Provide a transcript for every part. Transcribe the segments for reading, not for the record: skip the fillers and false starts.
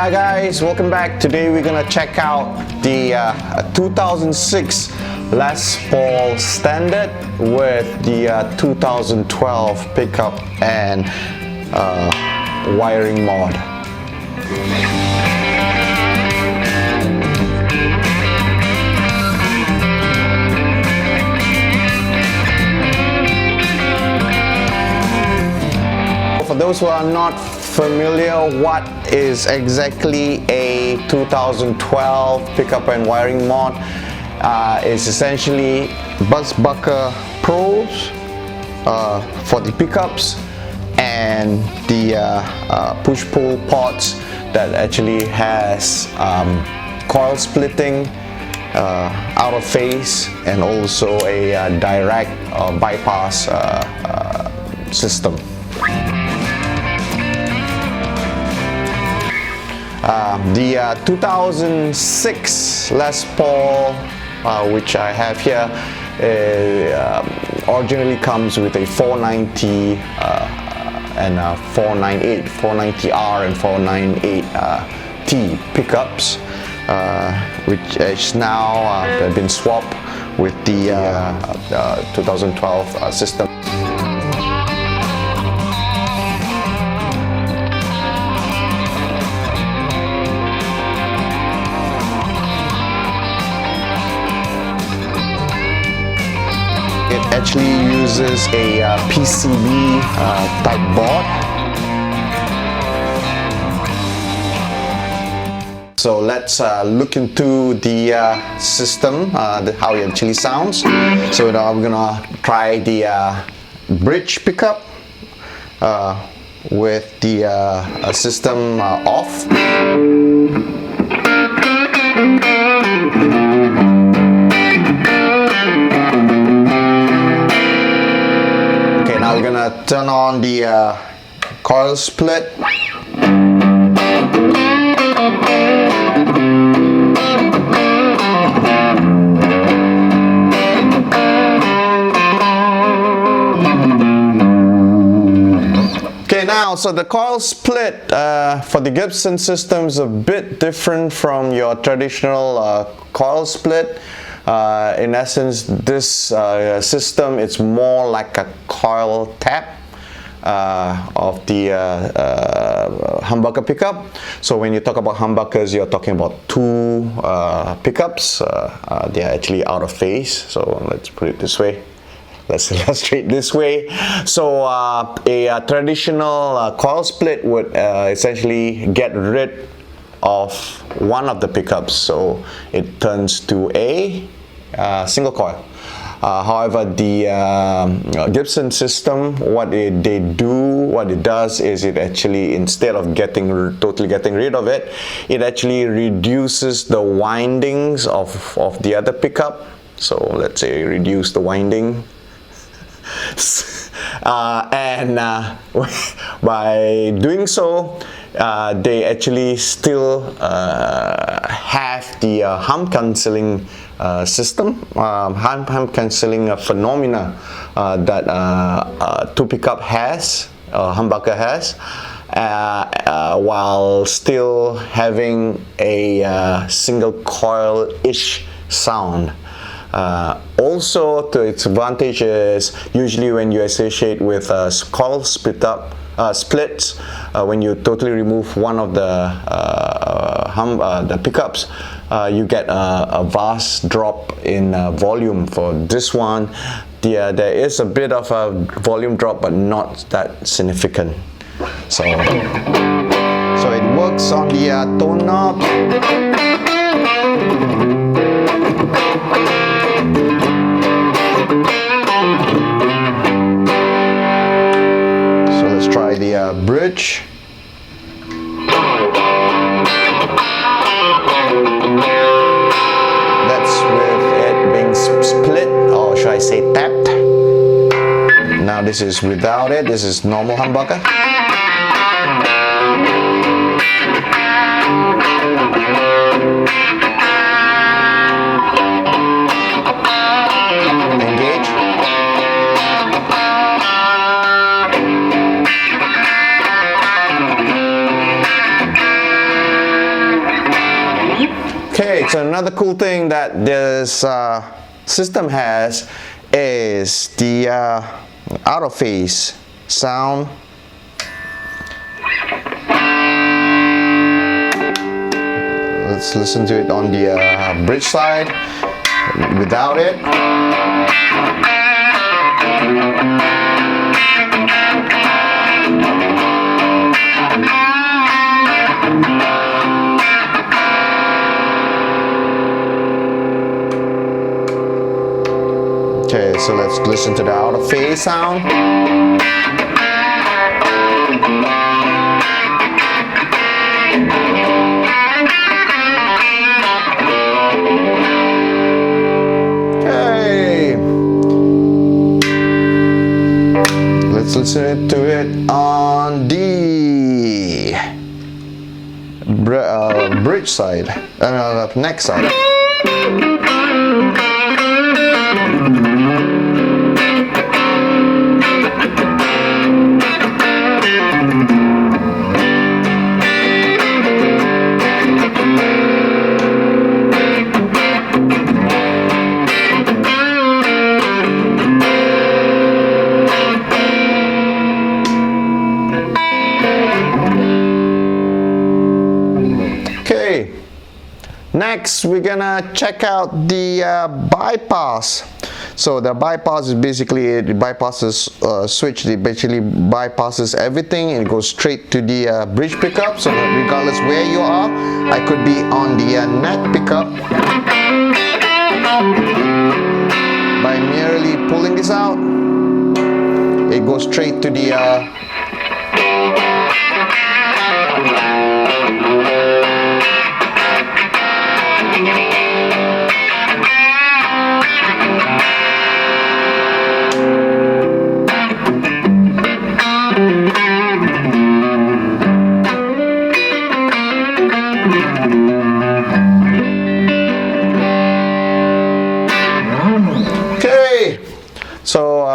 Hi guys, welcome back. Today we're gonna check out the 2006 Les Paul Standard with the 2012 pickup and wiring mod. For those who are not familiar, what is exactly a 2012 pickup and wiring mod? Is essentially Buzzbucker Pros for the pickups and the push-pull pods that actually has coil splitting, out of phase, and also a direct bypass system. The 2006 Les Paul, which I have here, originally comes with a 490 and a 498, 490R and 498T pickups, which is now been swapped with the 2012 system. It actually uses a PCB type board. So let's look into the system, how it actually sounds. So now I'm gonna try the bridge pickup with the system off. Now we're gonna turn on the coil split. Okay, now so the coil split for the Gibson system is a bit different from your traditional coil split. In essence, this system, it's more like a coil tap of the humbucker pickup. So when you talk about humbuckers, you're talking about two pickups. They are actually out of phase. So let's put it this way. Let's illustrate this way. So a traditional coil split would essentially get rid of one of the pickups, so it turns to a single coil. However, the Gibson system, what it does is it actually, instead of totally getting rid of it, it actually reduces the windings of the other pickup. So let's say reduce the winding. By doing so, they actually still have the hum cancelling system, hum cancelling phenomena that two pickup has, humbucker has, while still having a single coil-ish sound. Also, to its advantage is usually when you associate with coil splits, when you totally remove one of the pickups, you get a vast drop in volume. For this one, there is a bit of a volume drop, but not that significant. So it works on the tone knob. So let's try the bridge. That's with it being split, or should I say tapped. Now this is without it. This is normal humbucker. Engage. another cool thing that this system has is the out of phase sound. Let's listen to it on the bridge side without it. Okay, so let's listen to the out of phase sound. Okay, let's listen to it on the bridge side, neck side. Okay, next we're gonna check out the bypass. So the bypass is basically, it bypasses switch, it basically bypasses everything and it goes straight to the bridge pickup. So regardless where you are, I could be on the neck pickup. By merely pulling this out, it goes straight to the So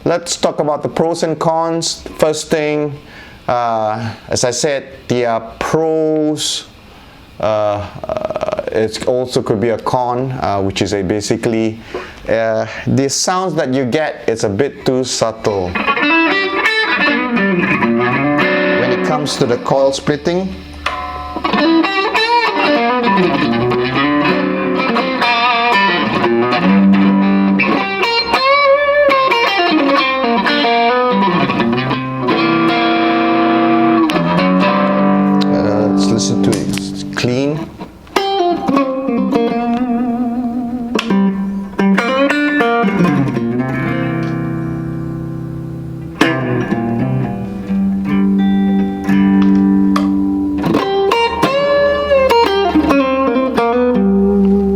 let's talk about the pros and cons. First thing, as I said, the pros, it also could be a con, which is basically the sounds that you get, it's a bit too subtle. When it comes to the coil splitting, listen to it, it's clean.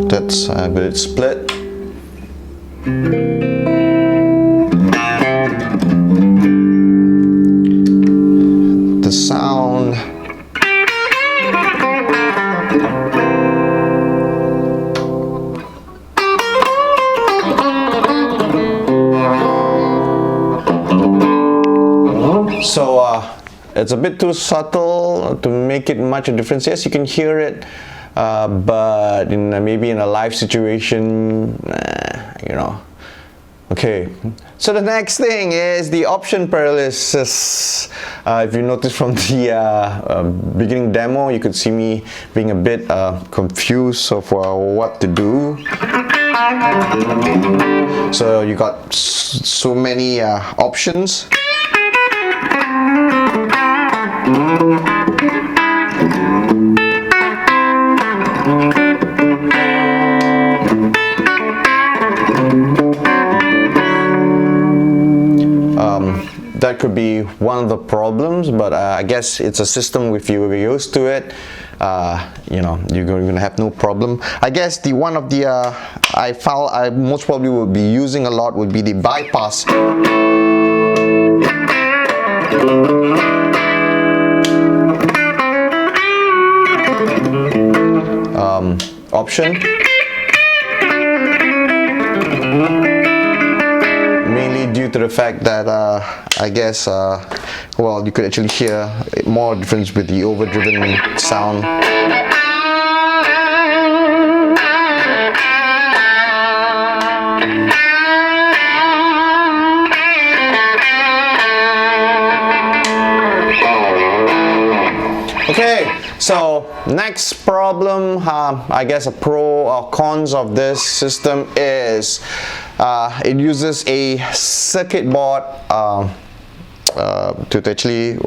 That's a bit split. The sound, so it's a bit too subtle to make it much a difference. Yes, you can hear it, but maybe in a live situation, you know. Okay, so the next thing is the option paralysis. If you notice from the beginning demo, you could see me being a bit confused of what to do. So you got so many options. That could be one of the problems, but I guess it's a system. If you were used to it, you know, you're going to have no problem. I guess the one of the I found I most probably would be using a lot would be the bypass option. Mainly due to the fact that I guess well, you could actually hear more difference with the overdriven sound. So next problem, I guess a pro or cons of this system is it uses a circuit board to actually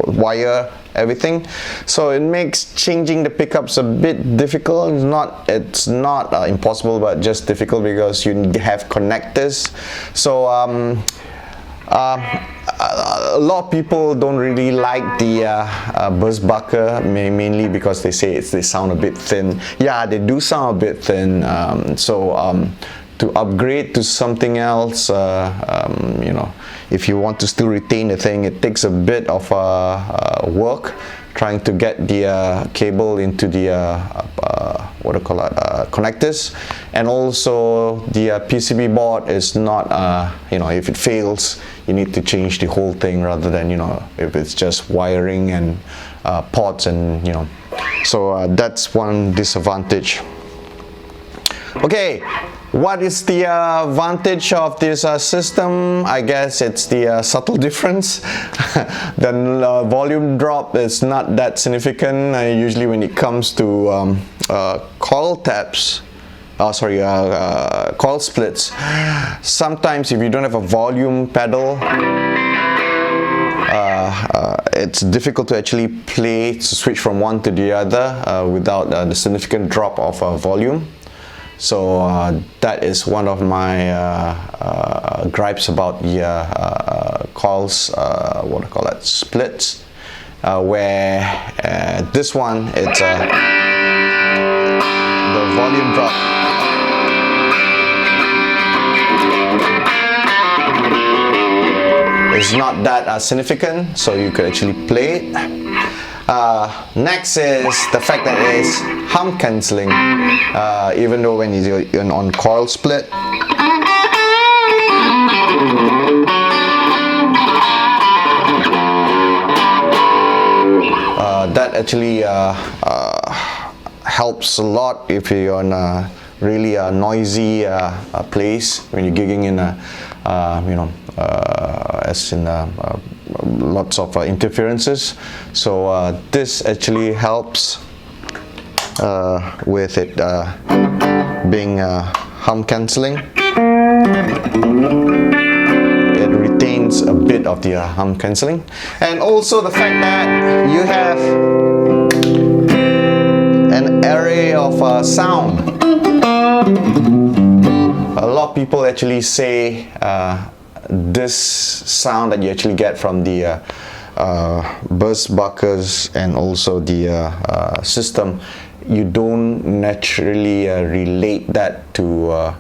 wire everything, so it makes changing the pickups a bit difficult. It's not impossible, but just difficult because you have connectors. So a lot of people don't really like the bus bucker, mainly because they say they sound a bit thin. Yeah, they do sound a bit thin. To upgrade to something else, you know, if you want to still retain the thing, it takes a bit of work trying to get the cable into the what do you call it, connectors, and also the PCB board is not, you know, if it fails, you need to change the whole thing rather than, you know, if it's just wiring and ports, and you know, so that's one disadvantage. Okay, what is the advantage of this system? I guess it's the subtle difference. The volume drop is not that significant usually when it comes to coil taps. Coil splits. Sometimes if you don't have a volume pedal, it's difficult to actually to switch from one to the other without the significant drop of volume. So that is one of my gripes about the coils, what do you call it, splits, where this one, it's the volume drop is not that significant, so you could actually play it. Next is the fact that it is hum cancelling, even though when you're on coil split. That actually helps a lot if you're in a really noisy place, when you're gigging in a, you know, as in lots of interferences. So this actually helps with it being hum cancelling. It retains a bit of the hum cancelling, and also the fact that you have an array of sound. A lot of people actually say this sound that you actually get from the bus buckers and also the system, you don't naturally relate that to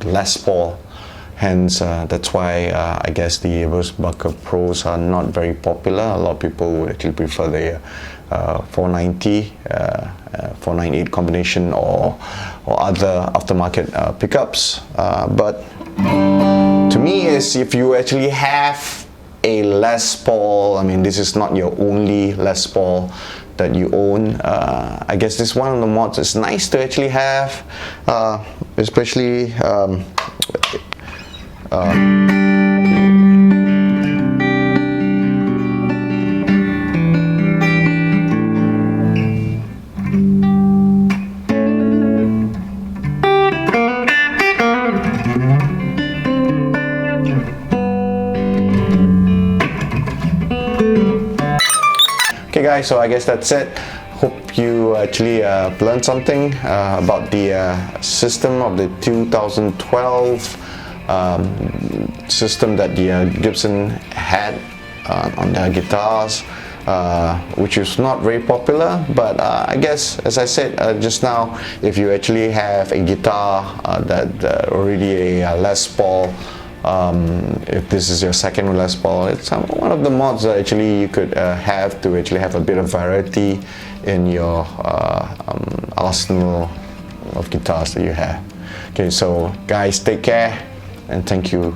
Les Paul. Hence, that's why I guess the bus bucker pros are not very popular. A lot of people would actually prefer the 490, 498 combination or other aftermarket pickups. But to me, is if you actually have a Les Paul, I mean, this is not your only Les Paul that you own, I guess this one of the mods is nice to actually have, especially okay guys, so I guess that's it. Hope you actually learned something about the system of the 2012 system that the Gibson had on their guitars, which is not very popular, but I guess, as I said just now, if you actually have a guitar that already a Les Paul, if this is your second Les Paul, it's one of the mods that actually you could have to actually have a bit of variety in your arsenal of guitars that you have. Okay, so guys, take care and thank you